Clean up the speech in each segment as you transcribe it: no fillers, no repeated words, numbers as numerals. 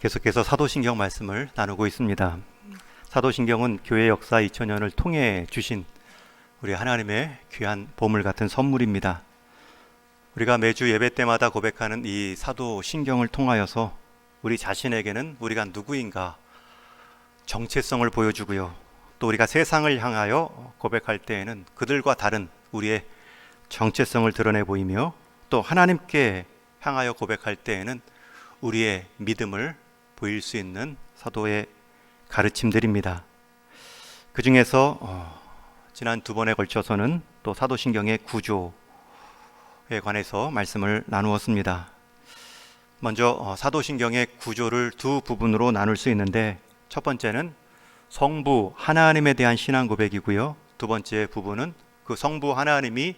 계속해서 사도신경 말씀을 나누고 있습니다. 사도신경은 교회 역사 2000년을 통해 주신 우리 하나님의 귀한 보물 같은 선물입니다. 우리가 매주 예배 때마다 고백하는 이 사도신경을 통하여서 우리 자신에게는 우리가 누구인가 정체성을 보여주고요. 또 우리가 세상을 향하여 고백할 때에는 그들과 다른 우리의 정체성을 드러내 보이며, 또 하나님께 향하여 고백할 때에는 우리의 믿음을 보일 수 있는 사도의 가르침들입니다. 그 중에서 지난 두 번에 걸쳐서는 또 사도신경의 구조에 관해서 말씀을 나누었습니다. 먼저 사도신경의 구조를 두 부분으로 나눌 수 있는데, 첫 번째는 성부 하나님에 대한 신앙 고백이고요. 두 번째 부분은 그 성부 하나님이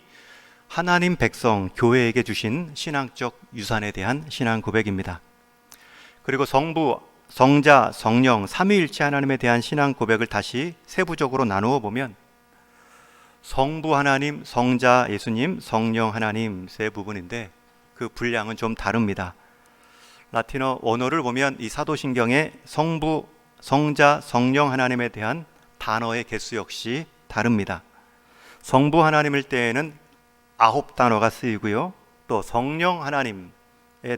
하나님 백성 교회에게 주신 신앙적 유산에 대한 신앙 고백입니다. 그리고 성부, 성자, 성령 삼위일체 하나님에 대한 신앙 고백을 다시 세부적으로 나누어 보면 성부 하나님, 성자 예수님, 성령 하나님 세 부분인데 그 분량은 좀 다릅니다. 라틴어 원어를 보면 이 사도신경의 성부, 성자, 성령 하나님에 대한 단어의 개수 역시 다릅니다. 성부 하나님일 때에는 9단어가 쓰이고요. 또 성령 하나님에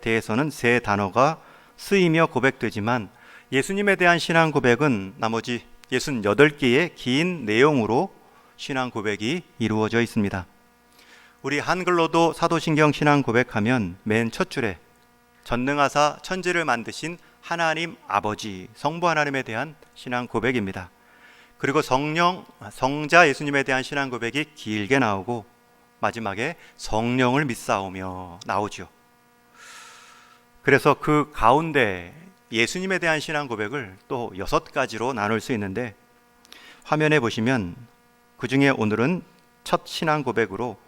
대해서는 3단어가 쓰이며 고백되지만, 예수님에 대한 신앙 고백은 나머지 68개의 긴 내용으로 신앙 고백이 이루어져 있습니다. 우리 한글로도 사도신경 신앙 고백하면 맨 첫 줄에 전능하사 천지를 만드신 하나님 아버지, 성부 하나님에 대한 신앙 고백입니다. 그리고 성령, 성자 예수님에 대한 신앙 고백이 길게 나오고 마지막에 성령을 믿사오며 나오죠. 그래서 그 가운데 예수님에 대한 신앙 고백을 또 6가지로 나눌 수 있는데, 화면에 보시면 그 중에 오늘은 첫 신앙 고백으로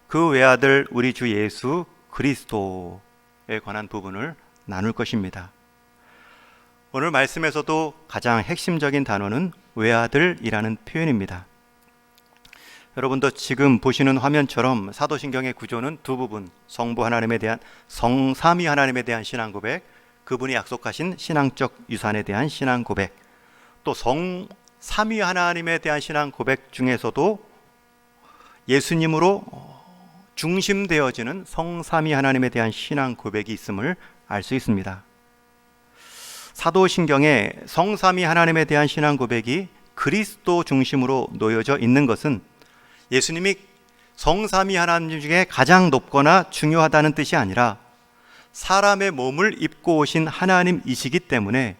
그 외아들 우리 주 예수 그리스도에 관한 부분을 나눌 것입니다. 오늘 말씀에서도 가장 핵심적인 단어는 외아들이라는 표현입니다. 여러분도 지금 보시는 화면처럼 사도신경의 구조는 두 부분, 성부 하나님에 대한, 성삼위 하나님에 대한 신앙 고백, 그분이 약속하신 신앙적 유산에 대한 신앙 고백, 또 성삼위 하나님에 대한 신앙 고백 중에서도 예수님으로 중심되어지는 성삼위 하나님에 대한 신앙 고백이 있음을 알 수 있습니다. 사도신경에 성삼위 하나님에 대한 신앙 고백이 그리스도 중심으로 놓여져 있는 것은 예수님이 성삼위 하나님 중에 가장 높거나 중요하다는 뜻이 아니라 사람의 몸을 입고 오신 하나님이시기 때문에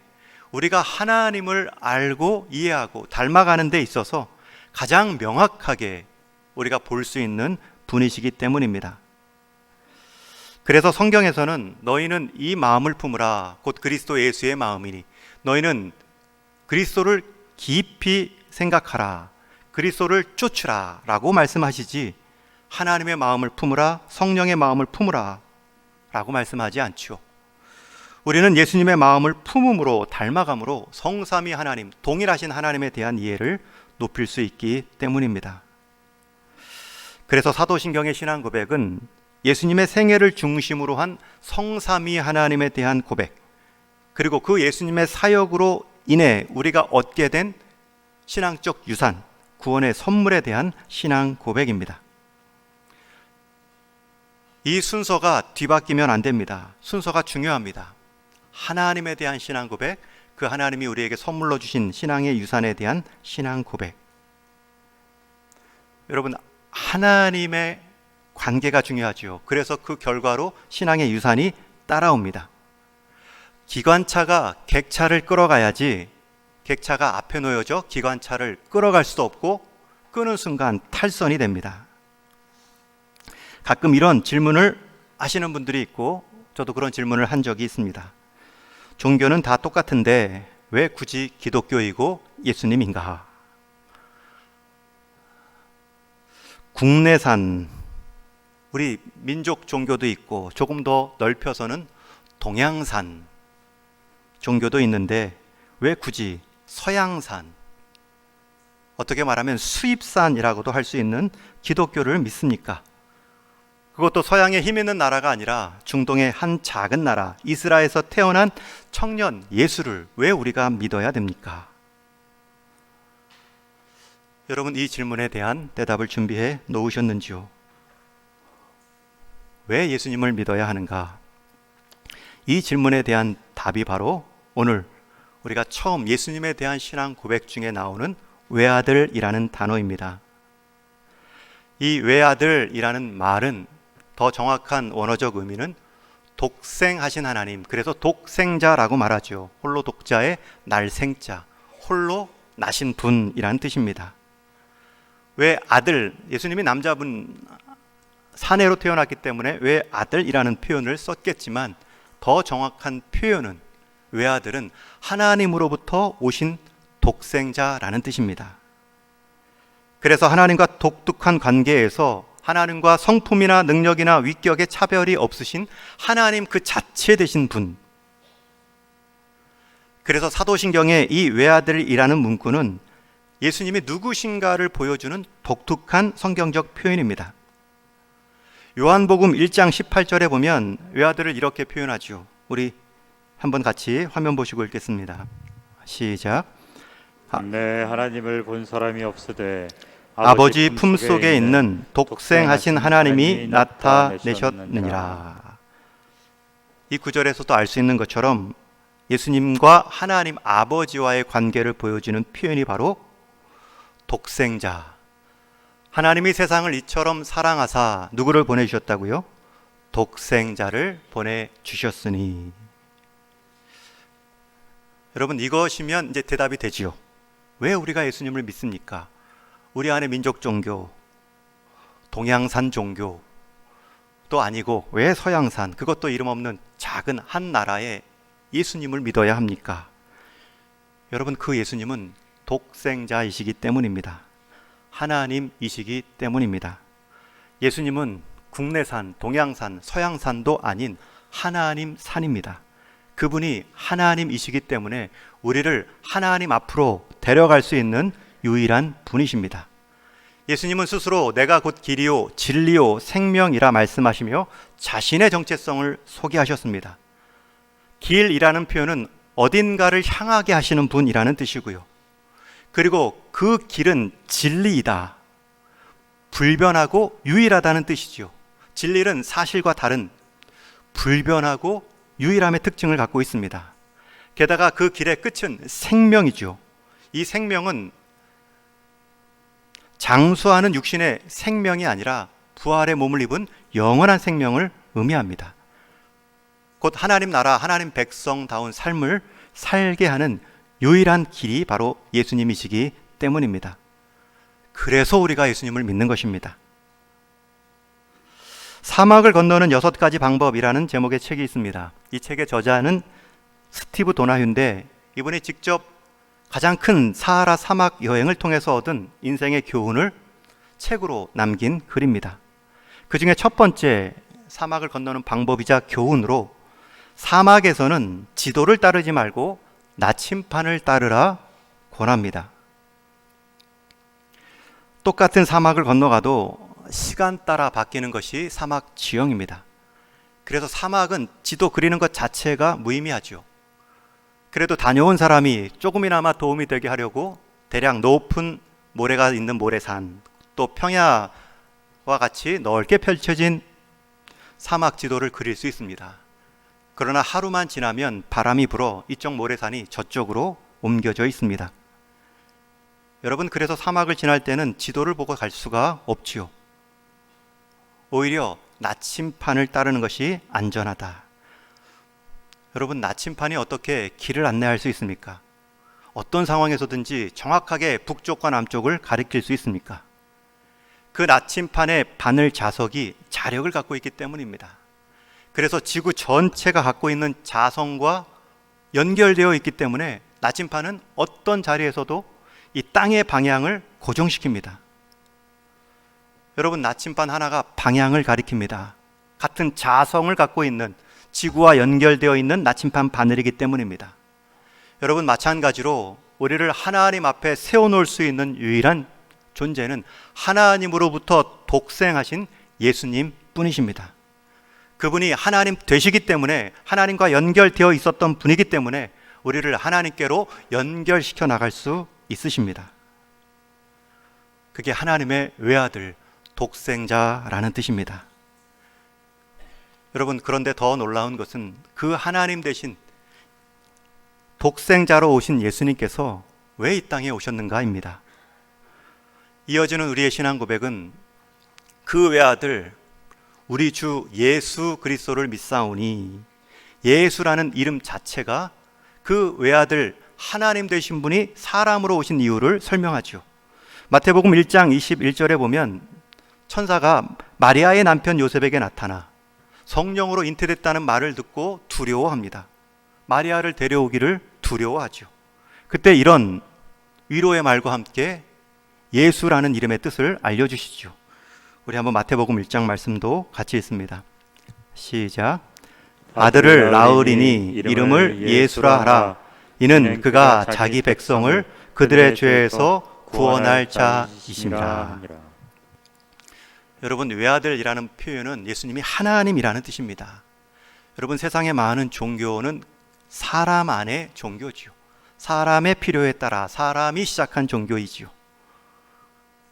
우리가 하나님을 알고 이해하고 닮아가는 데 있어서 가장 명확하게 우리가 볼 수 있는 분이시기 때문입니다. 그래서 성경에서는 너희는 이 마음을 품으라, 곧 그리스도 예수의 마음이니 너희는 그리스도를 깊이 생각하라, 그리스도를 쫓으라 라고 말씀하시지 하나님의 마음을 품으라, 성령의 마음을 품으라 라고 말씀하지 않죠. 우리는 예수님의 마음을 품음으로, 닮아감으로 성삼위 하나님, 동일하신 하나님에 대한 이해를 높일 수 있기 때문입니다. 그래서 사도신경의 신앙 고백은 예수님의 생애를 중심으로 한 성삼위 하나님에 대한 고백, 그리고 그 예수님의 사역으로 인해 우리가 얻게 된 신앙적 유산, 구원의 선물에 대한 신앙 고백입니다. 이 순서가 뒤바뀌면 안 됩니다. 순서가 중요합니다. 하나님에 대한 신앙 고백, 그 하나님이 우리에게 선물로 주신 신앙의 유산에 대한 신앙 고백. 여러분, 하나님의 관계가 중요하죠. 그래서 그 결과로 신앙의 유산이 따라옵니다. 기관차가 객차를 끌어가야지, 객차가 앞에 놓여져 기관차를 끌어갈 수도 없고 끄는 순간 탈선이 됩니다. 가끔 이런 질문을 하시는 분들이 있고, 저도 그런 질문을 한 적이 있습니다. 종교는 다 똑같은데 왜 굳이 기독교이고 예수님인가? 국내산 우리 민족 종교도 있고, 조금 더 넓혀서는 동양산 종교도 있는데 왜 굳이 서양산, 어떻게 말하면 수입산이라고도 할 수 있는 기독교를 믿습니까? 그것도 서양의 힘 있는 나라가 아니라 중동의 한 작은 나라 이스라엘에서 태어난 청년 예수를 왜 우리가 믿어야 됩니까? 여러분, 이 질문에 대한 대답을 준비해 놓으셨는지요? 왜 예수님을 믿어야 하는가? 이 질문에 대한 답이 바로 오늘 우리가 처음 예수님에 대한 신앙 고백 중에 나오는 외아들이라는 단어입니다. 이 외아들이라는 말은 더 정확한 원어적 의미는 독생하신 하나님, 그래서 독생자라고 말하죠. 홀로 독자의 날생자, 홀로 나신 분이라는 뜻입니다. 왜 아들, 예수님이 남자분 사내로 태어났기 때문에 왜 아들이라는 표현을 썼겠지만 더 정확한 표현은 외아들은 하나님으로부터 오신 독생자라는 뜻입니다. 그래서 하나님과 독특한 관계에서 하나님과 성품이나 능력이나 위격의 차별이 없으신 하나님 그 자체 되신 분. 그래서 사도신경의 이 외아들이라는 문구는 예수님이 누구신가를 보여주는 독특한 성경적 표현입니다. 요한복음 1장 18절에 보면 외아들을 이렇게 표현하죠. 우리 한번 같이 화면 보시고 읽겠습니다. 시작. 내 하나님을 본 사람이 없으되 아버지 품속에 있는 독생하신 하나님이 나타내셨느니라. 이 구절에서도 알 수 있는 것처럼 예수님과 하나님 아버지와의 관계를 보여주는 표현이 바로 독생자. 하나님이 세상을 이처럼 사랑하사 누구를 보내주셨다고요? 독생자를 보내주셨으니. 여러분, 이것이면 이제 대답이 되지요. 왜 우리가 예수님을 믿습니까? 우리 안에 민족 종교, 동양산 종교 또 아니고 왜 서양산, 그것도 이름 없는 작은 한 나라에 예수님을 믿어야 합니까? 여러분, 그 예수님은 독생자이시기 때문입니다. 하나님이시기 때문입니다. 예수님은 국내산, 동양산, 서양산도 아닌 하나님 산입니다. 그분이 하나님이시기 때문에 우리를 하나님 앞으로 데려갈 수 있는 유일한 분이십니다. 예수님은 스스로 내가 곧 길이요 진리요 생명이라 말씀하시며 자신의 정체성을 소개하셨습니다. 길이라는 표현은 어딘가를 향하게 하시는 분이라는 뜻이고요. 그리고 그 길은 진리이다, 불변하고 유일하다는 뜻이죠. 진리는 사실과 다른 불변하고 유일함의 특징을 갖고 있습니다. 게다가 그 길의 끝은 생명이죠. 이 생명은 장수하는 육신의 생명이 아니라 부활의 몸을 입은 영원한 생명을 의미합니다. 곧 하나님 나라, 하나님 백성다운 삶을 살게 하는 유일한 길이 바로 예수님이시기 때문입니다. 그래서 우리가 예수님을 믿는 것입니다. 사막을 건너는 6가지 방법이라는 제목의 책이 있습니다. 이 책의 저자는 스티브 도나휴인데 이분이 직접 가장 큰 사하라 사막 여행을 통해서 얻은 인생의 교훈을 책으로 남긴 글입니다. 그 중에 첫 번째 사막을 건너는 방법이자 교훈으로 사막에서는 지도를 따르지 말고 나침판을 따르라 권합니다. 똑같은 사막을 건너가도 시간 따라 바뀌는 것이 사막 지형입니다. 그래서 사막은 지도 그리는 것 자체가 무의미하죠. 그래도 다녀온 사람이 조금이나마 도움이 되게 하려고 대략 높은 모래가 있는 모래산, 또 평야와 같이 넓게 펼쳐진 사막 지도를 그릴 수 있습니다. 그러나 하루만 지나면 바람이 불어 이쪽 모래산이 저쪽으로 옮겨져 있습니다. 여러분, 그래서 사막을 지날 때는 지도를 보고 갈 수가 없지요. 오히려 나침판을 따르는 것이 안전하다. 여러분, 나침판이 어떻게 길을 안내할 수 있습니까? 어떤 상황에서든지 정확하게 북쪽과 남쪽을 가리킬 수 있습니까? 그 나침판의 바늘 자석이 자력을 갖고 있기 때문입니다. 그래서 지구 전체가 갖고 있는 자성과 연결되어 있기 때문에 나침판은 어떤 자리에서도 이 땅의 방향을 고정시킵니다. 여러분, 나침판 하나가 방향을 가리킵니다. 같은 자성을 갖고 있는 지구와 연결되어 있는 나침판 바늘이기 때문입니다. 여러분, 마찬가지로 우리를 하나님 앞에 세워놓을 수 있는 유일한 존재는 하나님으로부터 독생하신 예수님 분이십니다. 그분이 하나님 되시기 때문에, 하나님과 연결되어 있었던 분이기 때문에 우리를 하나님께로 연결시켜 나갈 수 있으십니다. 그게 하나님의 외아들, 독생자라는 뜻입니다. 여러분, 그런데 더 놀라운 것은 그 하나님 대신 독생자로 오신 예수님께서 왜 이 땅에 오셨는가입니다. 이어지는 우리의 신앙 고백은 그 외아들 우리 주 예수 그리스도를 믿사오니, 예수라는 이름 자체가 그 외아들 하나님 되신 분이 사람으로 오신 이유를 설명하죠. 마태복음 1장 21절에 보면 천사가 마리아의 남편 요셉에게 나타나 성령으로 잉태됐다는 말을 듣고 두려워합니다. 마리아를 데려오기를 두려워하죠. 그때 이런 위로의 말과 함께 예수라는 이름의 뜻을 알려주시죠. 우리 한번 마태복음 1장 말씀도 같이 읽습니다. 시작. 아들을 낳으리니 이름을 예수라 하라. 이는 그가 자기 백성을 그들의 죄에서 구원할 자이심이라. 여러분, 외아들이라는 표현은 예수님이 하나님이라는 뜻입니다. 여러분, 세상의 많은 종교는 사람 안의 종교지요. 사람의 필요에 따라 사람이 시작한 종교이지요.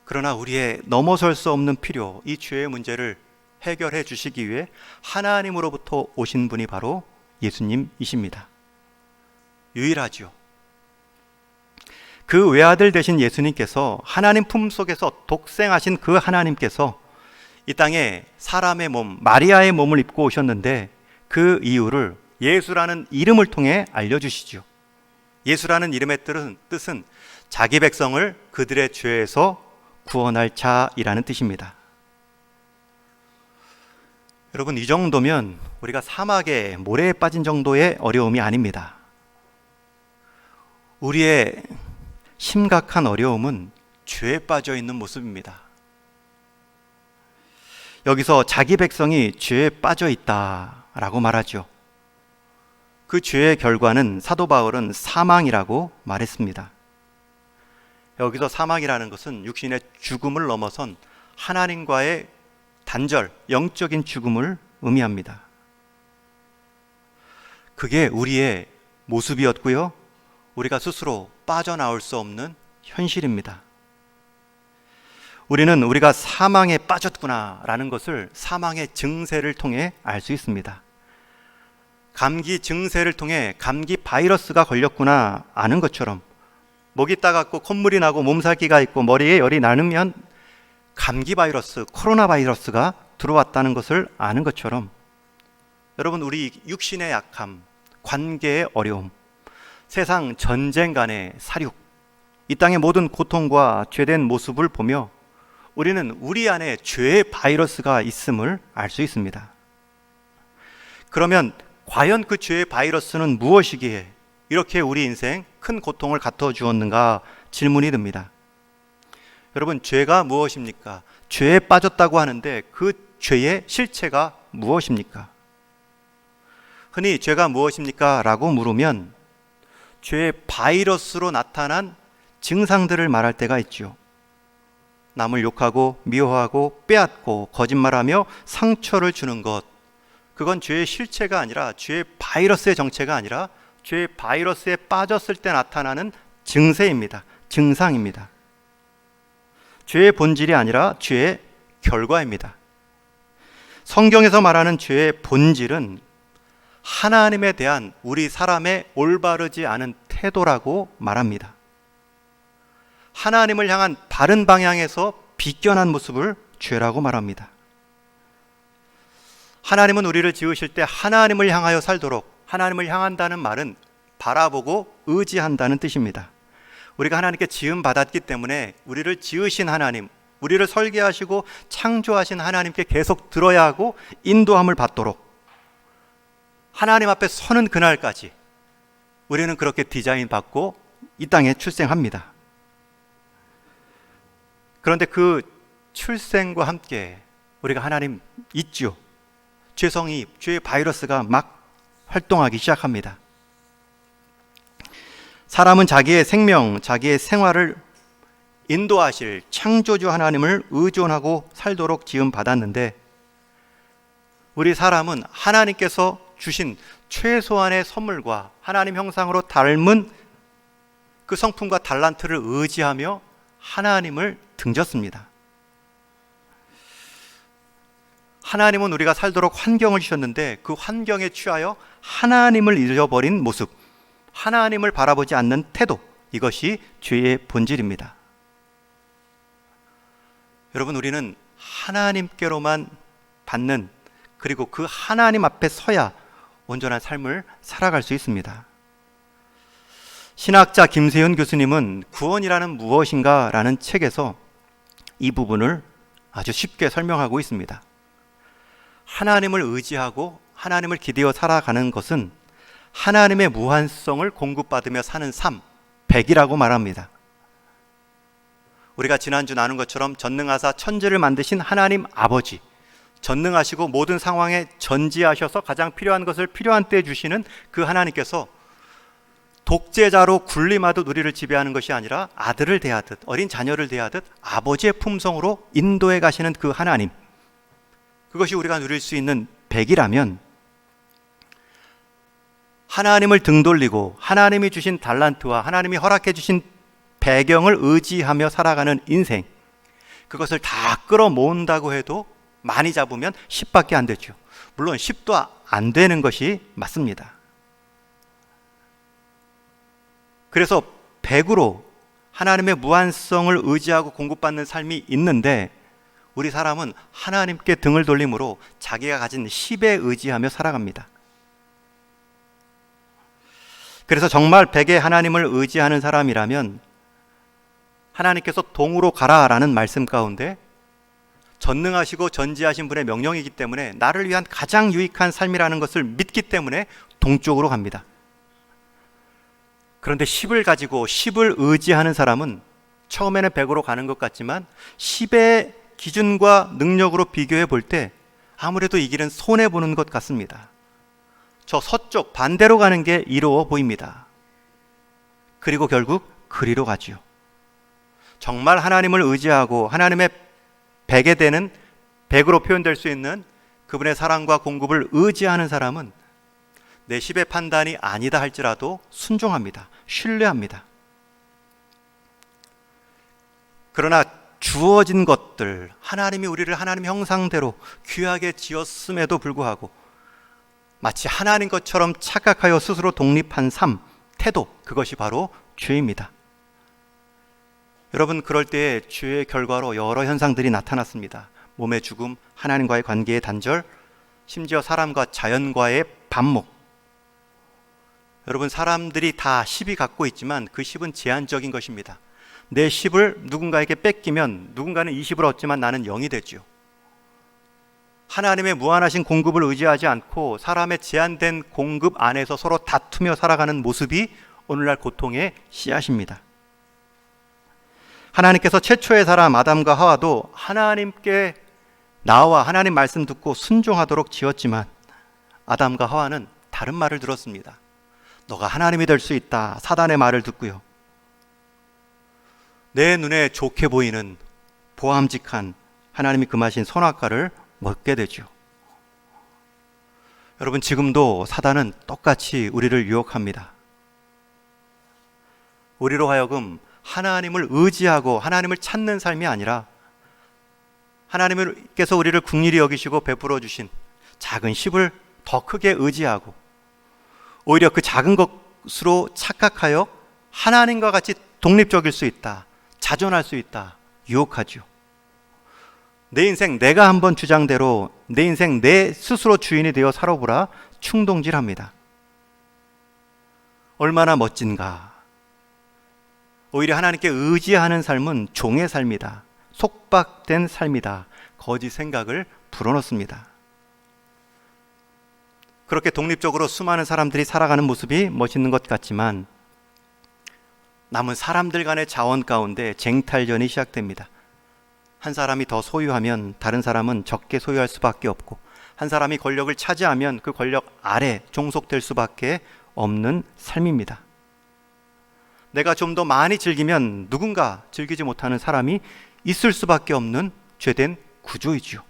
그러나 우리의 넘어설 수 없는 필요, 이 죄의 문제를 해결해 주시기 위해 하나님으로부터 오신 분이 바로 예수님이십니다. 유일하지요. 그 외아들 되신 예수님께서, 하나님 품속에서 독생하신 그 하나님께서 이 땅에 사람의 몸, 마리아의 몸을 입고 오셨는데 그 이유를 예수라는 이름을 통해 알려주시죠. 예수라는 이름의 뜻은 자기 백성을 그들의 죄에서 구원할 자이라는 뜻입니다. 여러분, 이 정도면 우리가 사막에 모래에 빠진 정도의 어려움이 아닙니다. 우리의 심각한 어려움은 죄에 빠져 있는 모습입니다. 여기서 자기 백성이 죄에 빠져 있다라고 말하죠. 그 죄의 결과는 사도 바울은 사망이라고 말했습니다. 여기서 사망이라는 것은 육신의 죽음을 넘어선 하나님과의 단절, 영적인 죽음을 의미합니다. 그게 우리의 모습이었고요, 우리가 스스로 빠져나올 수 없는 현실입니다. 우리는 우리가 사망에 빠졌구나라는 것을 사망의 증세를 통해 알 수 있습니다. 감기 증세를 통해 감기 바이러스가 걸렸구나 아는 것처럼, 목이 따갑고 콧물이 나고 몸살기가 있고 머리에 열이 나면 감기 바이러스, 코로나 바이러스가 들어왔다는 것을 아는 것처럼, 여러분, 우리 육신의 약함, 관계의 어려움, 세상 전쟁 간의 사륙, 이 땅의 모든 고통과 죄된 모습을 보며 우리는 우리 안에 죄의 바이러스가 있음을 알 수 있습니다. 그러면 과연 그 죄의 바이러스는 무엇이기에 이렇게 우리 인생 큰 고통을 갖다 주었는가 질문이 듭니다. 여러분, 죄가 무엇입니까? 죄에 빠졌다고 하는데 그 죄의 실체가 무엇입니까? 흔히 죄가 무엇입니까? 라고 물으면 죄의 바이러스로 나타난 증상들을 말할 때가 있죠. 남을 욕하고 미워하고 빼앗고 거짓말하며 상처를 주는 것, 그건 죄의 실체가 아니라, 죄의 바이러스의 정체가 아니라 죄의 바이러스에 빠졌을 때 나타나는 증세입니다. 증상입니다. 죄의 본질이 아니라 죄의 결과입니다. 성경에서 말하는 죄의 본질은 하나님에 대한 우리 사람의 올바르지 않은 태도라고 말합니다. 하나님을 향한 바른 방향에서 비껴난 모습을 죄라고 말합니다. 하나님은 우리를 지으실 때 하나님을 향하여 살도록, 하나님을 향한다는 말은 바라보고 의지한다는 뜻입니다. 우리가 하나님께 지음 받았기 때문에 우리를 지으신 하나님, 우리를 설계하시고 창조하신 하나님께 계속 들어야 하고 인도함을 받도록, 하나님 앞에 서는 그날까지 우리는 그렇게 디자인 받고 이 땅에 출생합니다. 그런데 그 출생과 함께 우리가 하나님 있죠. 죄성이, 죄의 바이러스가 막 활동하기 시작합니다. 사람은 자기의 생명, 자기의 생활을 인도하실 창조주 하나님을 의존하고 살도록 지음 받았는데, 우리 사람은 하나님께서 주신 최소한의 선물과 하나님 형상으로 닮은 그 성품과 달란트를 의지하며 하나님을 등졌습니다. 하나님은 우리가 살도록 환경을 주셨는데 그 환경에 취하여 하나님을 잊어버린 모습, 하나님을 바라보지 않는 태도, 이것이 죄의 본질입니다. 여러분, 우리는 하나님께로만 받는, 그리고 그 하나님 앞에 서야 온전한 삶을 살아갈 수 있습니다. 신학자 김세윤 교수님은 구원이라는 무엇인가 라는 책에서 이 부분을 아주 쉽게 설명하고 있습니다. 하나님을 의지하고 하나님을 기대어 살아가는 것은 하나님의 무한성을 공급받으며 사는 삶, 백이라고 말합니다. 우리가 지난주 나눈 것처럼 전능하사 천지를 만드신 하나님 아버지, 전능하시고 모든 상황에 전지하셔서 가장 필요한 것을 필요한 때에 주시는 그 하나님께서 독재자로 군림하듯 우리를 지배하는 것이 아니라 아들을 대하듯, 어린 자녀를 대하듯 아버지의 품성으로 인도해 가시는 그 하나님, 그것이 우리가 누릴 수 있는 백이라면, 하나님을 등돌리고 하나님이 주신 달란트와 하나님이 허락해 주신 배경을 의지하며 살아가는 인생, 그것을 다 끌어모은다고 해도 많이 잡으면 10밖에 안 되죠. 물론 10도 안 되는 것이 맞습니다. 그래서 100으로 하나님의 무한성을 의지하고 공급받는 삶이 있는데, 우리 사람은 하나님께 등을 돌림으로 자기가 가진 10에 의지하며 살아갑니다. 그래서 정말 100의 하나님을 의지하는 사람이라면 하나님께서 동으로 가라라는 말씀 가운데 전능하시고 전지하신 분의 명령이기 때문에 나를 위한 가장 유익한 삶이라는 것을 믿기 때문에 동쪽으로 갑니다. 그런데 10을 가지고 10을 의지하는 사람은 처음에는 100으로 가는 것 같지만 10의 기준과 능력으로 비교해 볼 때 아무래도 이 길은 손해보는 것 같습니다. 저 서쪽 반대로 가는 게 이로워 보입니다. 그리고 결국 그리로 가지요. 정말 하나님을 의지하고 하나님의 100에 되는, 100으로 표현될 수 있는 그분의 사랑과 공급을 의지하는 사람은 내 10의 판단이 아니다 할지라도 순종합니다. 신뢰합니다. 그러나 주어진 것들, 하나님이 우리를 하나님 형상대로 귀하게 지었음에도 불구하고 마치 하나님 것처럼 착각하여 스스로 독립한 삶, 태도, 그것이 바로 죄입니다. 여러분, 그럴 때에 죄의 결과로 여러 현상들이 나타났습니다. 몸의 죽음, 하나님과의 관계의 단절, 심지어 사람과 자연과의 반목. 여러분, 사람들이 다 10이 갖고 있지만 그 10은 제한적인 것입니다. 내 10을 누군가에게 뺏기면 누군가는 20을 얻지만 나는 0이 되죠. 하나님의 무한하신 공급을 의지하지 않고 사람의 제한된 공급 안에서 서로 다투며 살아가는 모습이 오늘날 고통의 씨앗입니다. 하나님께서 최초의 사람 아담과 하와도 하나님께 나와 하나님 말씀 듣고 순종하도록 지었지만 아담과 하와는 다른 말을 들었습니다. 너가 하나님이 될 수 있다, 사단의 말을 듣고요. 내 눈에 좋게 보이는 보암직한 하나님이 금하신 선악과를 먹게 되죠. 여러분, 지금도 사단은 똑같이 우리를 유혹합니다. 우리로 하여금 하나님을 의지하고 하나님을 찾는 삶이 아니라 하나님께서 우리를 긍휼히 여기시고 베풀어 주신 작은 10을 더 크게 의지하고 오히려 그 작은 것으로 착각하여 하나님과 같이 독립적일 수 있다, 자존할 수 있다, 유혹하죠. 내 인생 내가 한번 주장대로 내 인생 내 스스로 주인이 되어 살아보라 충동질합니다. 얼마나 멋진가. 오히려 하나님께 의지하는 삶은 종의 삶이다, 속박된 삶이다, 거짓 생각을 불어넣습니다. 그렇게 독립적으로 수많은 사람들이 살아가는 모습이 멋있는 것 같지만 남은 사람들 간의 자원 가운데 쟁탈전이 시작됩니다. 한 사람이 더 소유하면 다른 사람은 적게 소유할 수밖에 없고, 한 사람이 권력을 차지하면 그 권력 아래 종속될 수밖에 없는 삶입니다. 내가 좀 더 많이 즐기면 누군가 즐기지 못하는 사람이 있을 수밖에 없는 죄된 구조이죠.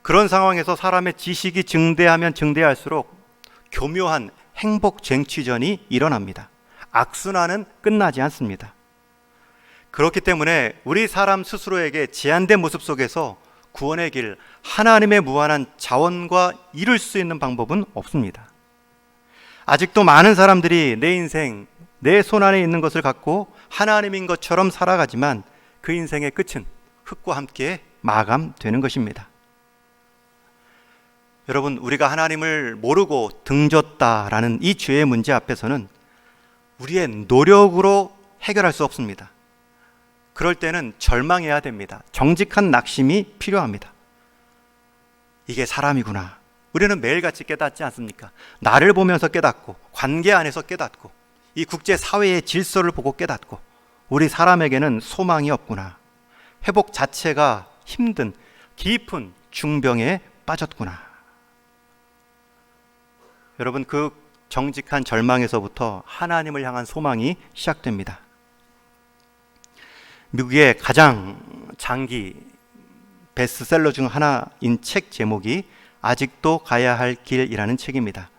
그런 상황에서 사람의 지식이 증대하면 증대할수록 교묘한 행복 쟁취전이 일어납니다. 악순환은 끝나지 않습니다. 그렇기 때문에 우리 사람 스스로에게 제한된 모습 속에서 구원의 길, 하나님의 무한한 자원과 이룰 수 있는 방법은 없습니다. 아직도 많은 사람들이 내 인생, 내 손안에 있는 것을 갖고 하나님인 것처럼 살아가지만 그 인생의 끝은 흙과 함께 마감되는 것입니다. 여러분, 우리가 하나님을 모르고 등졌다라는 이 죄의 문제 앞에서는 우리의 노력으로 해결할 수 없습니다. 그럴 때는 절망해야 됩니다. 정직한 낙심이 필요합니다. 이게 사람이구나. 우리는 매일같이 깨닫지 않습니까? 나를 보면서 깨닫고, 관계 안에서 깨닫고, 이 국제사회의 질서를 보고 깨닫고, 우리 사람에게는 소망이 없구나. 회복 자체가 힘든 깊은 중병에 빠졌구나. 여러분, 그 정직한 절망에서부터 하나님을 향한 소망이 시작됩니다. 미국의 가장 장기 베스트셀러 중 하나인 책 제목이 아직도 가야 할 길이라는 책입니다.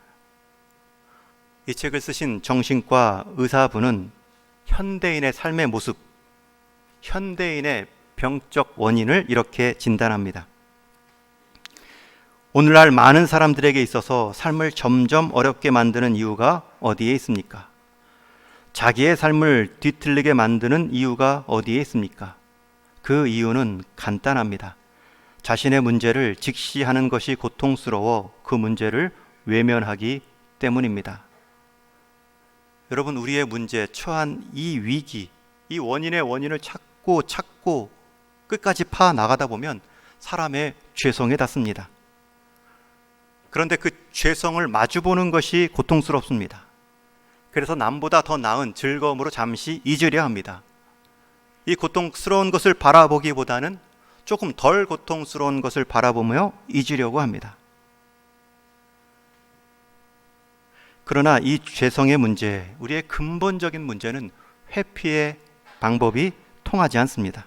이 책을 쓰신 정신과 의사분은 현대인의 삶의 모습, 현대인의 병적 원인을 이렇게 진단합니다. 오늘날 많은 사람들에게 있어서 삶을 점점 어렵게 만드는 이유가 어디에 있습니까? 자기의 삶을 뒤틀리게 만드는 이유가 어디에 있습니까? 그 이유는 간단합니다. 자신의 문제를 직시하는 것이 고통스러워 그 문제를 외면하기 때문입니다. 여러분, 우리의 문제, 처한 이 위기, 이 원인의 원인을 찾고 끝까지 파나가다 보면 사람의 죄성에 닿습니다. 그런데 그 죄성을 마주보는 것이 고통스럽습니다. 그래서 남보다 더 나은 즐거움으로 잠시 잊으려 합니다. 이 고통스러운 것을 바라보기보다는 조금 덜 고통스러운 것을 바라보며 잊으려고 합니다. 그러나 이 죄성의 문제, 우리의 근본적인 문제는 회피의 방법이 통하지 않습니다.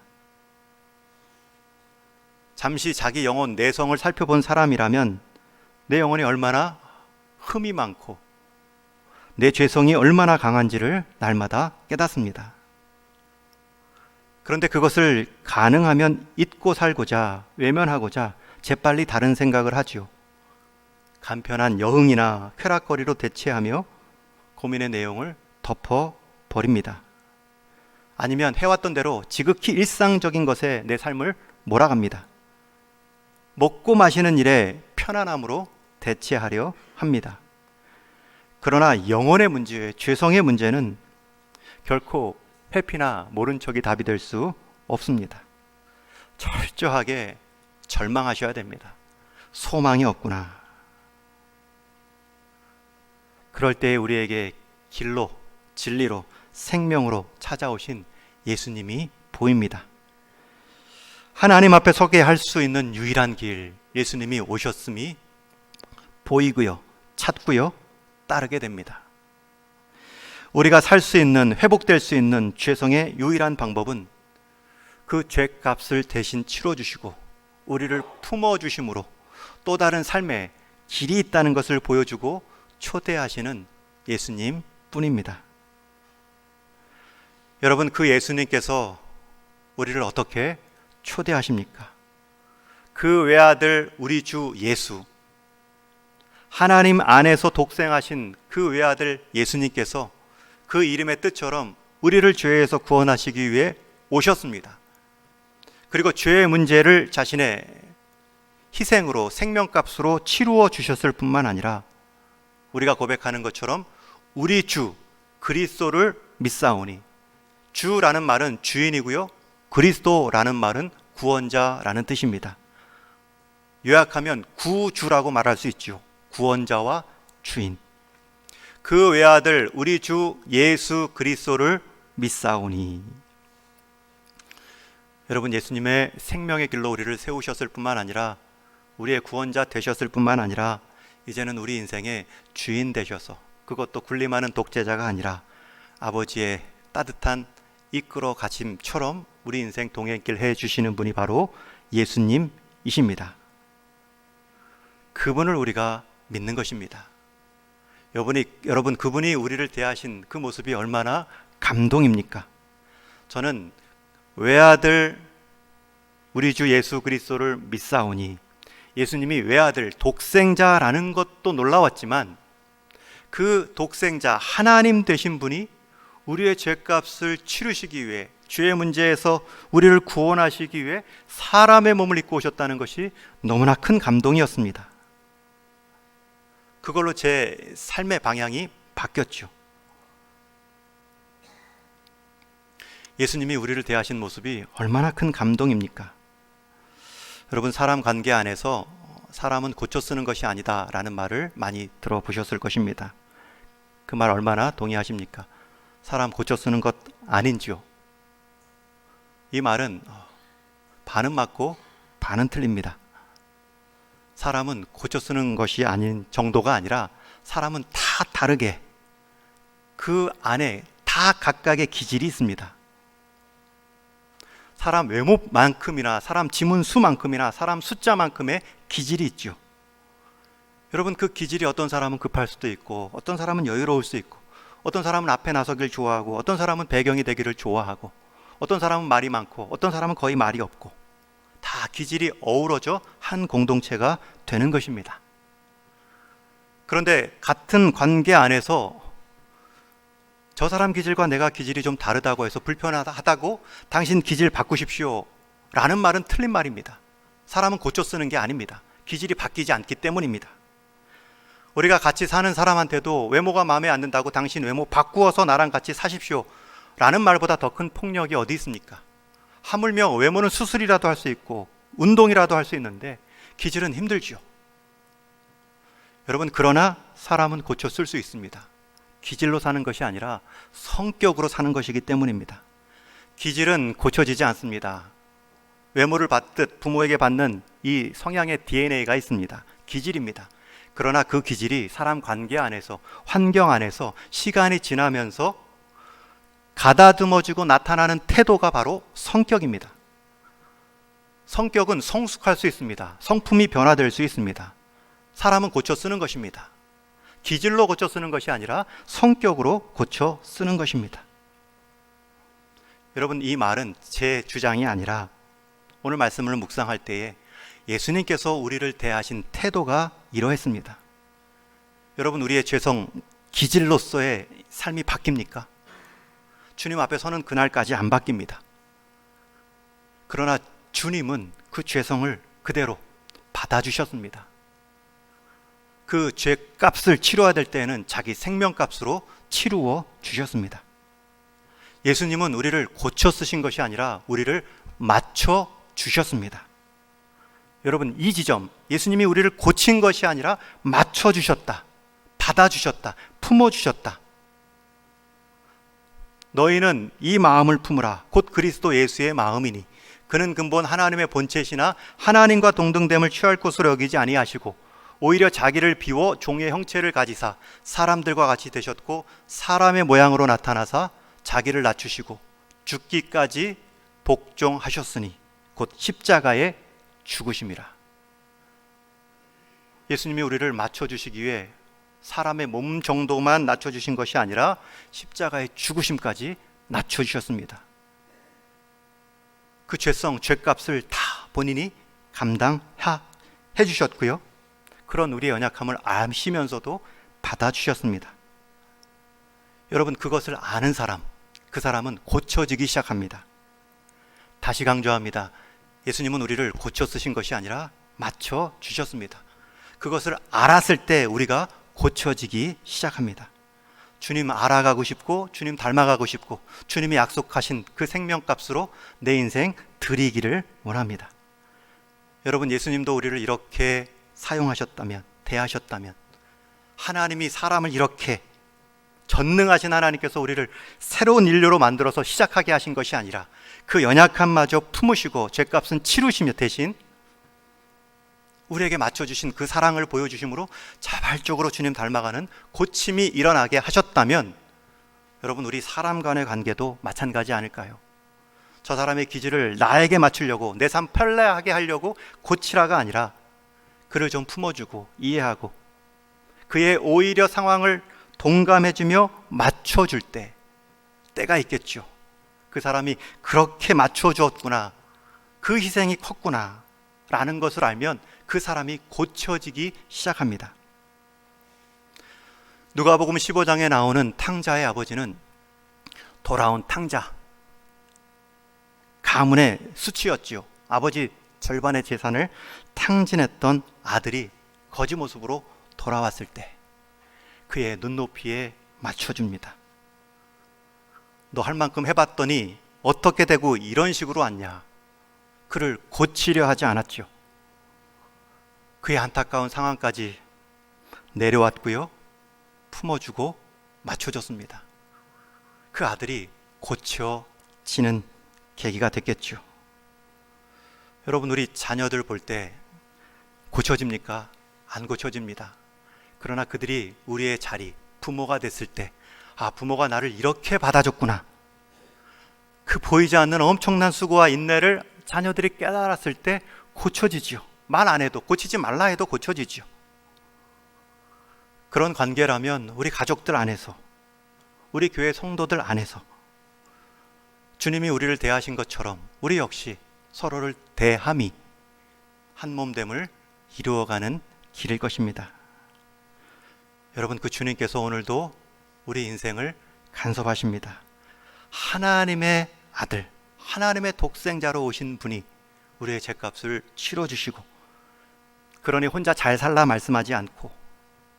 잠시 자기 영혼 내성을 살펴본 사람이라면 내 영혼이 얼마나 흠이 많고 내 죄성이 얼마나 강한지를 날마다 깨닫습니다. 그런데 그것을 가능하면 잊고 살고자, 외면하고자 재빨리 다른 생각을 하지요. 간편한 여흥이나 쾌락거리로 대체하며 고민의 내용을 덮어버립니다. 아니면 해왔던 대로 지극히 일상적인 것에 내 삶을 몰아갑니다. 먹고 마시는 일에 편안함으로 대체하려 합니다. 그러나 영혼의 문제, 죄성의 문제는 결코 회피나 모른 척이 답이 될 수 없습니다. 철저하게 절망하셔야 됩니다. 소망이 없구나. 그럴 때 우리에게 길로, 진리로, 생명으로 찾아오신 예수님이 보입니다. 하나님 앞에 서게 할 수 있는 유일한 길, 예수님이 오셨음이 보이고요, 찾고요, 따르게 됩니다. 우리가 살 수 있는, 회복될 수 있는 죄성의 유일한 방법은 그 죄값을 대신 치러주시고 우리를 품어주심으로 또 다른 삶에 길이 있다는 것을 보여주고 초대하시는 예수님 뿐입니다. 여러분, 그 예수님께서 우리를 어떻게 초대하십니까? 그 외아들 우리 주 예수, 하나님 안에서 독생하신 그 외아들 예수님께서 그 이름의 뜻처럼 우리를 죄에서 구원하시기 위해 오셨습니다. 그리고 죄의 문제를 자신의 희생으로, 생명값으로 치루어 주셨을 뿐만 아니라 우리가 고백하는 것처럼 우리 주 그리스도를 믿사오니, 주라는 말은 주인이고요, 그리스도라는 말은 구원자라는 뜻입니다. 요약하면 구주라고 말할 수 있죠. 구원자와 주인. 그 외아들 우리 주 예수 그리스도를 믿사오니. 여러분, 예수님의 생명의 길로 우리를 세우셨을 뿐만 아니라 우리의 구원자 되셨을 뿐만 아니라 이제는 우리 인생의 주인 되셔서, 그것도 군림하는 독재자가 아니라 아버지의 따뜻한 이끌어 가심처럼 우리 인생 동행길 해 주시는 분이 바로 예수님이십니다. 그분을 우리가 믿는 것입니다. 여러분, 그분이 우리를 대하신 그 모습이 얼마나 감동입니까? 저는 외아들 우리 주 예수 그리스도를 믿사오니, 예수님이 외아들 독생자라는 것도 놀라웠지만 그 독생자 하나님 되신 분이 우리의 죄값을 치르시기 위해, 죄의 문제에서 우리를 구원하시기 위해 사람의 몸을 입고 오셨다는 것이 너무나 큰 감동이었습니다. 그걸로 제 삶의 방향이 바뀌었죠. 예수님이 우리를 대하신 모습이 얼마나 큰 감동입니까? 여러분, 사람 관계 안에서 사람은 고쳐 쓰는 것이 아니다 라는 말을 많이 들어보셨을 것입니다. 그 말 얼마나 동의하십니까? 사람 고쳐 쓰는 것 아닌지요? 이 말은 반은 맞고 반은 틀립니다. 사람은 고쳐 쓰는 것이 아닌 정도가 아니라 사람은 다 다르게 그 안에 다 각각의 기질이 있습니다. 사람 외모만큼이나 사람 지문 수만큼이나 사람 숫자만큼의 기질이 있죠. 여러분, 그 기질이 어떤 사람은 급할 수도 있고, 어떤 사람은 여유로울 수 있고, 어떤 사람은 앞에 나서길 좋아하고, 어떤 사람은 배경이 되기를 좋아하고, 어떤 사람은 말이 많고, 어떤 사람은 거의 말이 없고, 다 기질이 어우러져 한 공동체가 되는 것입니다. 그런데 같은 관계 안에서 저 사람 기질과 내가 기질이 좀 다르다고 해서 불편하다고 당신 기질 바꾸십시오 라는 말은 틀린 말입니다. 사람은 고쳐 쓰는 게 아닙니다. 기질이 바뀌지 않기 때문입니다. 우리가 같이 사는 사람한테도 외모가 마음에 안 든다고 당신 외모 바꾸어서 나랑 같이 사십시오 라는 말보다 더 큰 폭력이 어디 있습니까? 하물며 외모는 수술이라도 할 수 있고 운동이라도 할 수 있는데 기질은 힘들죠. 여러분, 그러나 사람은 고쳐 쓸 수 있습니다. 기질로 사는 것이 아니라 성격으로 사는 것이기 때문입니다. 기질은 고쳐지지 않습니다. 외모를 받듯 부모에게 받는 이 성향의 DNA가 있습니다. 기질입니다. 그러나 그 기질이 사람 관계 안에서, 환경 안에서 시간이 지나면서 가다듬어지고 나타나는 태도가 바로 성격입니다. 성격은 성숙할 수 있습니다. 성품이 변화될 수 있습니다. 사람은 고쳐 쓰는 것입니다. 기질로 고쳐 쓰는 것이 아니라 성격으로 고쳐 쓰는 것입니다. 여러분, 이 말은 제 주장이 아니라 오늘 말씀을 묵상할 때에 예수님께서 우리를 대하신 태도가 이러했습니다. 여러분, 우리의 죄성, 기질로서의 삶이 바뀝니까? 주님 앞에 서는 그날까지 안 바뀝니다. 그러나 주님은 그 죄성을 그대로 받아주셨습니다. 그 죄값을 치러야 될 때에는 자기 생명값으로 치루어 주셨습니다. 예수님은 우리를 고쳐 쓰신 것이 아니라 우리를 맞춰 주셨습니다. 여러분, 이 지점, 예수님이 우리를 고친 것이 아니라 맞춰 주셨다, 받아 주셨다, 품어 주셨다. 너희는 이 마음을 품으라. 곧 그리스도 예수의 마음이니 그는 근본 하나님의 본체시나 하나님과 동등됨을 취할 것으로 여기지 아니하시고 오히려 자기를 비워 종의 형체를 가지사 사람들과 같이 되셨고 사람의 모양으로 나타나사 자기를 낮추시고 죽기까지 복종하셨으니 곧 십자가에 죽으심이라. 예수님이 우리를 맞춰주시기 위해 사람의 몸 정도만 낮춰주신 것이 아니라 십자가의 죽으심까지 낮춰주셨습니다. 그 죄성, 죄값을 다 본인이 감당해 주셨고요. 그런 우리의 연약함을 아시면서도 받아주셨습니다. 여러분, 그것을 아는 사람, 그 사람은 고쳐지기 시작합니다. 다시 강조합니다. 예수님은 우리를 고쳐 쓰신 것이 아니라 맞춰 주셨습니다. 그것을 알았을 때 우리가 고쳐지기 시작합니다. 주님 알아가고 싶고 주님 닮아가고 싶고 주님이 약속하신 그 생명값으로 내 인생 드리기를 원합니다. 여러분, 예수님도 우리를 이렇게 사용하셨다면, 대하셨다면, 하나님이 사람을 이렇게 전능하신 하나님께서 우리를 새로운 인류로 만들어서 시작하게 하신 것이 아니라 그 연약함마저 품으시고 죄값은 치루시며 대신 우리에게 맞춰주신 그 사랑을 보여주심으로 자발적으로 주님 닮아가는 고침이 일어나게 하셨다면 여러분, 우리 사람 간의 관계도 마찬가지 아닐까요? 저 사람의 기질을 나에게 맞추려고 내 삶 편리하게 하려고 고치라가 아니라 그를 좀 품어주고 이해하고 그의 오히려 상황을 동감해주며 맞춰줄 때가 있겠죠. 그 사람이 그렇게 맞춰주었구나, 그 희생이 컸구나 라는 것을 알면 그 사람이 고쳐지기 시작합니다. 누가복음 15장에 나오는 탕자의 아버지는 돌아온 탕자, 가문의 수치였지요. 아버지 절반의 재산을 탕진했던 아들이 거지 모습으로 돌아왔을 때 그의 눈높이에 맞춰줍니다. 너 할 만큼 해봤더니 어떻게 되고 이런 식으로 왔냐. 그를 고치려 하지 않았죠. 그의 안타까운 상황까지 내려왔고요, 품어주고 맞춰줬습니다. 그 아들이 고쳐지는 계기가 됐겠죠. 여러분, 우리 자녀들 볼 때 고쳐집니까? 안 고쳐집니다. 그러나 그들이 우리의 자리, 부모가 됐을 때, 부모가 나를 이렇게 받아줬구나, 그 보이지 않는 엄청난 수고와 인내를 자녀들이 깨달았을 때 고쳐지지요. 말 안 해도, 고치지 말라 해도 고쳐지지요. 그런 관계라면 우리 가족들 안에서, 우리 교회 성도들 안에서 주님이 우리를 대하신 것처럼 우리 역시 서로를 대함이 한 몸됨을 이루어가는 길일 것입니다. 여러분, 그 주님께서 오늘도 우리 인생을 간섭하십니다. 하나님의 아들, 하나님의 독생자로 오신 분이 우리의 죄값을 치러주시고, 그러니 혼자 잘 살라 말씀하지 않고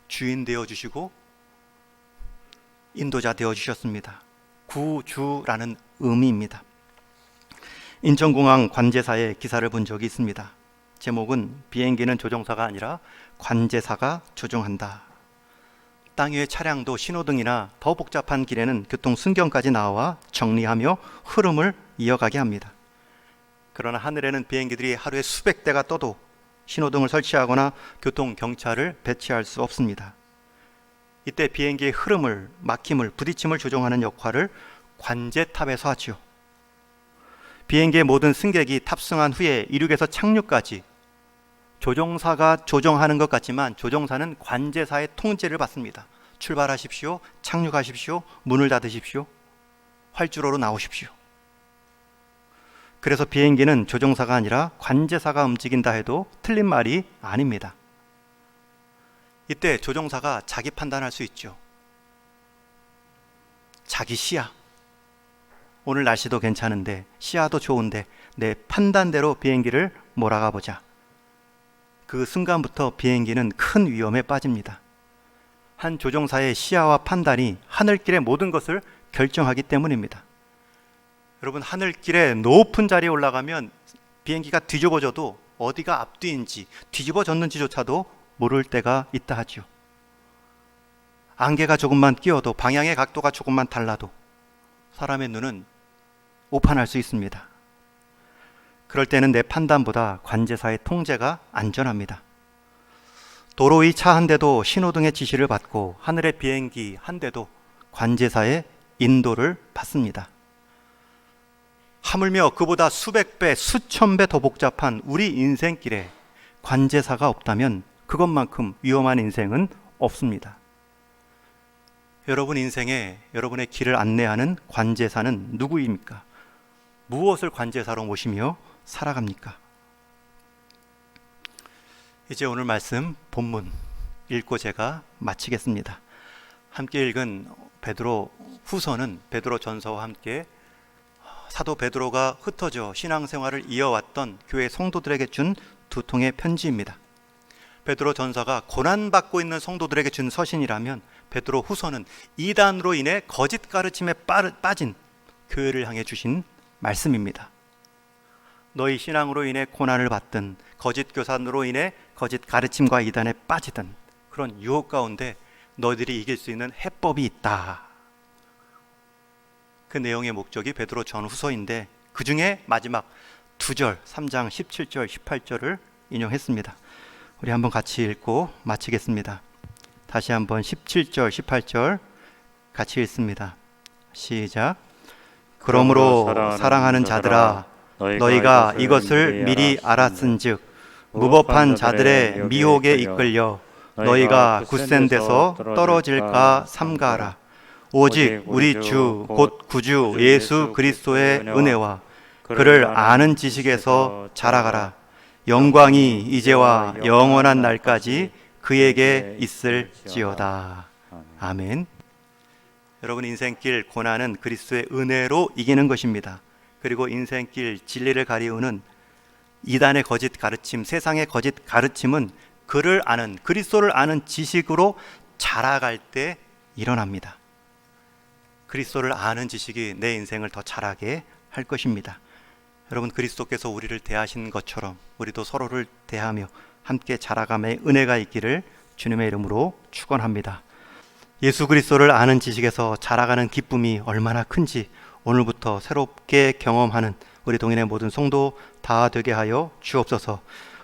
주인 되어주시고 인도자 되어주셨습니다. 구주라는 의미입니다. 인천공항 관제사의 기사를 본 적이 있습니다. 제목은 비행기는 조종사가 아니라 관제사가 조종한다. 땅 위의 차량도 신호등이나 더 복잡한 길에는 교통순경까지 나와 정리하며 흐름을 이어가게 합니다. 그러나 하늘에는 비행기들이 하루에 수백 대가 떠도 신호등을 설치하거나 교통경찰을 배치할 수 없습니다. 이때 비행기의 흐름을, 막힘을, 부딪힘을 조종하는 역할을 관제탑에서 하지요. 비행기의 모든 승객이 탑승한 후에 이륙에서 착륙까지 조종사가 조종하는 것 같지만 조종사는 관제사의 통제를 받습니다. 출발하십시오, 착륙하십시오, 문을 닫으십시오, 활주로로 나오십시오. 그래서 비행기는 조종사가 아니라 관제사가 움직인다 해도 틀린 말이 아닙니다. 이때 조종사가 자기 판단할 수 있죠. 자기 시야, 오늘 날씨도 괜찮은데, 시야도 좋은데 내 판단대로 비행기를 몰아가 보자. 그 순간부터 비행기는 큰 위험에 빠집니다. 한 조종사의 시야와 판단이 하늘길의 모든 것을 결정하기 때문입니다. 여러분, 하늘길에 높은 자리에 올라가면 비행기가 뒤집어져도 어디가 앞뒤인지, 뒤집어졌는지조차도 모를 때가 있다 하죠. 안개가 조금만 끼어도, 방향의 각도가 조금만 달라도 사람의 눈은 오판할 수 있습니다. 그럴 때는 내 판단보다 관제사의 통제가 안전합니다. 도로 위 차 한 대도 신호등의 지시를 받고 하늘의 비행기 한 대도 관제사의 인도를 받습니다. 하물며 그보다 수백 배, 수천 배 더 복잡한 우리 인생길에 관제사가 없다면 그것만큼 위험한 인생은 없습니다. 여러분 인생에 여러분의 길을 안내하는 관제사는 누구입니까? 무엇을 관제사로 모시며 살아갑니까? 이제 오늘 말씀 본문 읽고 제가 마치겠습니다. 함께 읽은 베드로 후서는 베드로 전서와 함께 사도 베드로가 흩어져 신앙생활을 이어왔던 교회 성도들에게 준 두 통의 편지입니다. 베드로 전서가 고난받고 있는 성도들에게 준 서신이라면 베드로 후서는 이단으로 인해 거짓 가르침에 빠진 교회를 향해 주신 말씀입니다. 너희 신앙으로 인해 고난을 받든 거짓 교사로 인해 거짓 가르침과 이단에 빠지든 그런 유혹 가운데 너희들이 이길 수 있는 해법이 있다. 그 내용의 목적이 베드로 전후서인데 그 중에 마지막 두 절, 3장 17절, 18절을 인용했습니다. 우리 한번 같이 읽고 마치겠습니다. 다시 한번 17절, 18절 같이 읽습니다. 시작. 그러므로 사랑하는 자들아, 너희가 이것을 미리 알았은즉 무법한 자들의 미혹에 이끌려 너희가 굳센 데서 떨어질까 삼가하라. 오직 우리 주 곧 구주 예수 그리스도의 은혜와 그를 아는 지식에서 자라가라. 영광이 이제와 영원한 날까지 그에게 있을지어다. 아멘. 여러분, 인생길 고난은 그리스도의 은혜로 이기는 것입니다. 그리고 인생길 진리를 가리우는 이단의 거짓 가르침, 세상의 거짓 가르침은 그를 아는, 그리스도를 아는 지식으로 자라갈 때 일어납니다. 그리스도를 아는 지식이 내 인생을 더 자라게 할 것입니다. 여러분, 그리스도께서 우리를 대하신 것처럼 우리도 서로를 대하며 함께 자라감의 은혜가 있기를 주님의 이름으로 축원합니다. 예수 그리스도를 아는 지식에서 자라가는 기쁨이 얼마나 큰지 오늘부터 새롭게 경험하는 우리 동인의 모든 성도 다 되게 하여 주옵소서.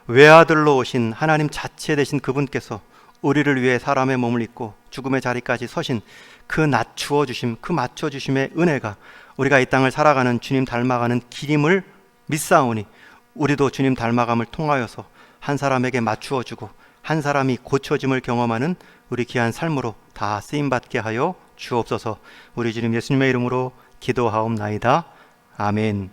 외아들로 오신 하나님 자체 되신 그분께서 우리를 위해 사람의 몸을 입고 죽음의 자리까지 서신 그 낮추어 주심, 그 맞춰 주심의 은혜가 우리가 이 땅을 살아가는 주님 닮아가는 길임을 믿사오니 우리도 주님 닮아감을 통하여서 한 사람에게 맞추어 주고 한 사람이 고쳐짐을 경험하는 우리 귀한 삶으로 다 쓰임받게 하여 주옵소서. 우리 주님 예수님의 이름으로 기도하옵나이다. 아멘.